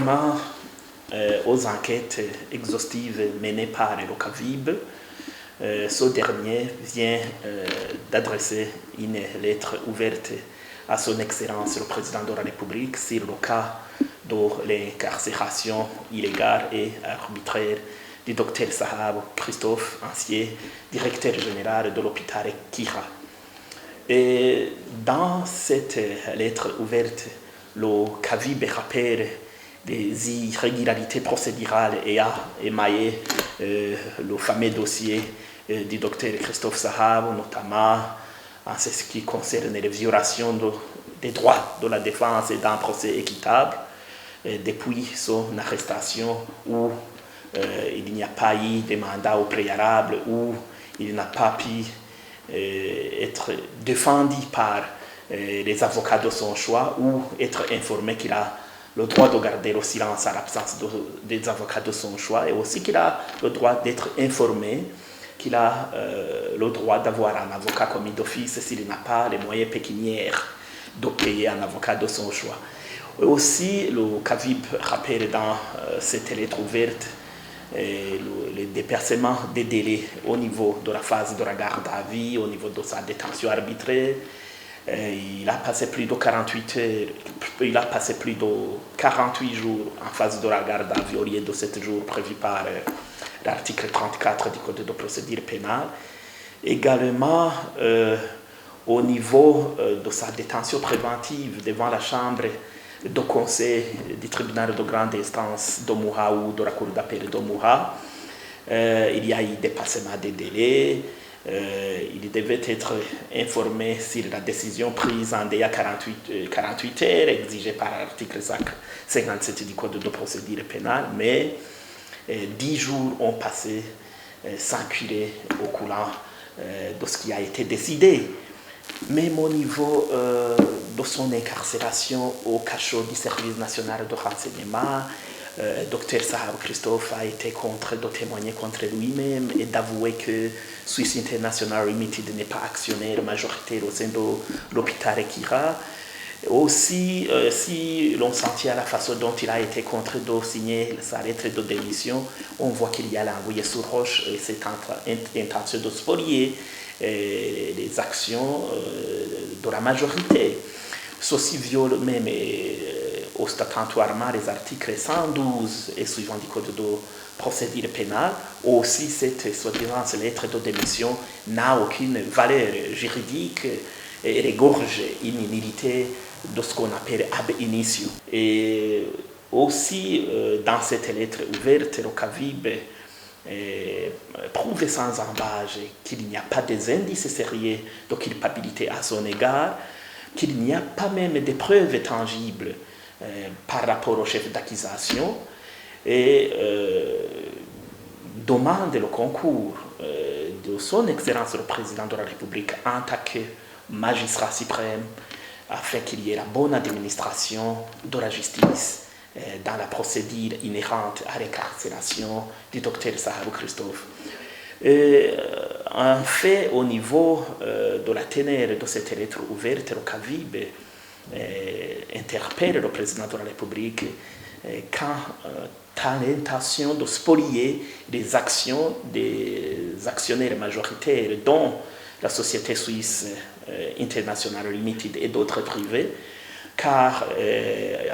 Contrairement aux enquêtes exhaustives menées par le CAVIB, ce dernier vient d'adresser une lettre ouverte à son Excellence le Président de la République sur le cas de l'incarcération illégale et arbitraire du docteur Sahab Christophe, ancien directeur général de l'hôpital Kira. Et dans cette lettre ouverte, le CAVIB rappelle des irrégularités procédurales et a émaillé le fameux dossier du docteur Christophe Sahab, notamment en ce qui concerne les violations des droits de la défense et d'un procès équitable, depuis son arrestation où il n'y a pas eu de mandat au préalable, où il n'a pas pu être défendu par les avocats de son choix ou être informé qu'il a le droit de garder le silence à l'absence des avocats de son choix, et aussi qu'il a le droit d'être informé qu'il a le droit d'avoir un avocat commis d'office s'il n'a pas les moyens pécuniaires de payer un avocat de son choix. Et aussi, le CAVIB rappelle dans cette lettre ouverte le dépassement des délais au niveau de la phase de la garde à vue, au niveau de sa détention arbitraire. Il a passé plus de 48 heures, il a passé plus de 48 jours en phase de la garde à vue au lieu de 7 jours prévus par l'article 34 du Code de procédure pénale. Également, au niveau de sa détention préventive devant la chambre de conseil du tribunal de grande instance d'Omuha ou de la cour d'appel d'Omuha, il y a eu dépassement des délais. Il devait être informé sur la décision prise en délai 48 heures exigée par l'article 57 du Code de procédure pénale, mais 10 jours ont passé sans culer au courant de ce qui a été décidé. Même au niveau de son incarcération au cachot du service national de renseignement, Dr Sahab Christophe a été contraint de témoigner contre lui-même et d'avouer que Swiss International Limited n'est pas actionnaire majoritaire au sein de l'hôpital Kira. Aussi, si l'on sentit à la façon dont il a été contraint de signer sa lettre de démission, on voit qu'il y a l'envoyé sur roche et cette intention de spolier les actions de la majorité. Ceci viole même ostentatoirement les articles 112 et suivants du Code de procédure pénale. Aussi, cette soi-disant lettre de démission n'a aucune valeur juridique et regorge une nullité de ce qu'on appelle ab initio. Et aussi, dans cette lettre ouverte, le CAVIB prouve sans embâche qu'il n'y a pas des indices sérieux de culpabilité à son égard, qu'il n'y a pas même de preuves tangibles par rapport au chef d'accusation, et demande le concours de son Excellence le Président de la République en tant que magistrat suprême afin qu'il y ait la bonne administration de la justice dans la procédure inhérente à l'incarcération du docteur Sahab Christophe. En fait, au niveau de la teneur de cette lettre ouverte, le CAVIB interpelle le président de la République quant à l'intention de spolier les actions des actionnaires majoritaires, dont la société suisse International Limited et d'autres privés, car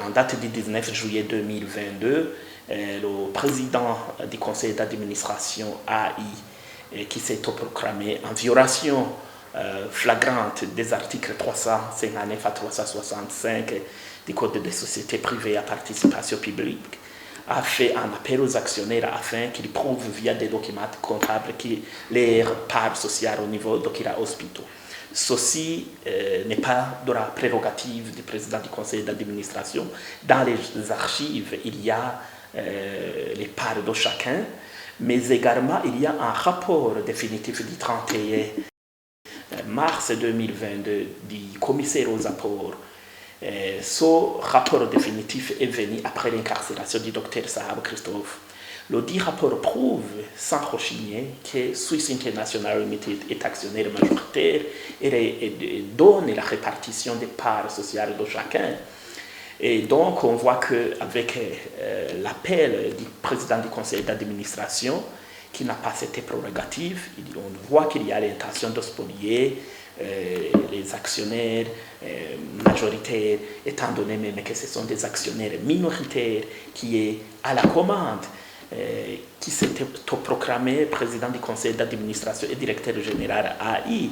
en date du 19 juillet 2022, le président du conseil d'administration AI, qui s'est proclamé en violation flagrante des articles 359 à 365 du Code des sociétés privées à participation publique, a fait un appel aux actionnaires afin qu'ils prouvent via des documents comptables leur part sociale au niveau de Kira Hospital. Ceci n'est pas de la prérogative du président du conseil d'administration. Dans les archives, il y a les parts de chacun, mais également il y a un rapport définitif du 31 mars 2022 du commissaire aux apports. Ce rapport définitif est venu après l'incarcération du docteur Sahab Christophe. Le dit rapport prouve sans rechigner que Swiss International Limited est actionnaire majoritaire et donne la répartition des parts sociales de chacun. Et donc, on voit qu'avec l'appel du président du conseil d'administration, qui n'a pas cette prérogative, on voit qu'il y a l'intention de spolier les actionnaires majoritaires, étant donné même que ce sont des actionnaires minoritaires qui est à la commande, qui s'était proclamé président du conseil d'administration et directeur général AI,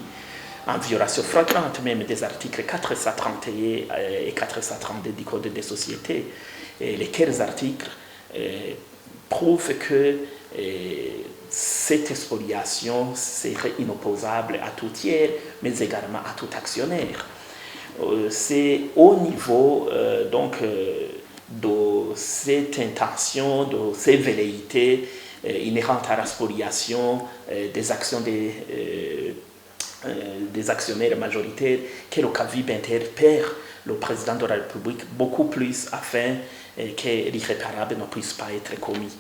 en violation flagrante même des articles 431 et 432 du Code des sociétés, et lesquels articles prouvent que cette spoliation serait inopposable à tout tiers, mais également à tout actionnaire. C'est au niveau de cette intention, de ces velléités inhérentes à la spoliation des actions des actionnaires majoritaires que le CAVIB interpelle le président de la République beaucoup plus afin que l'irréparable ne puisse pas être commis.